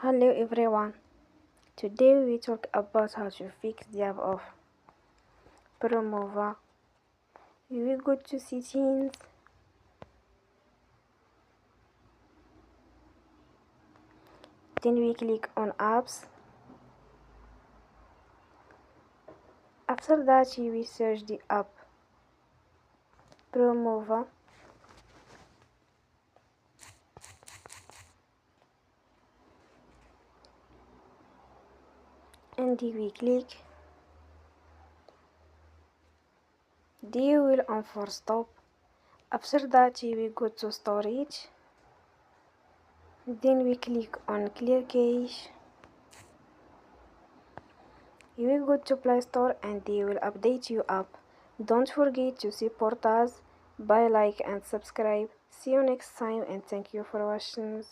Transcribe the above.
Hello everyone. Today we talk about how to fix the app of Promova. We go to settings, then we click on apps. After that we will search the app Promova. And we click. They will on for stop. After that we go to storage. Then we click on clear cache. You will go to Play Store and they will update you app. Don't forget to support us by like and subscribe. See you next time and thank you for watching.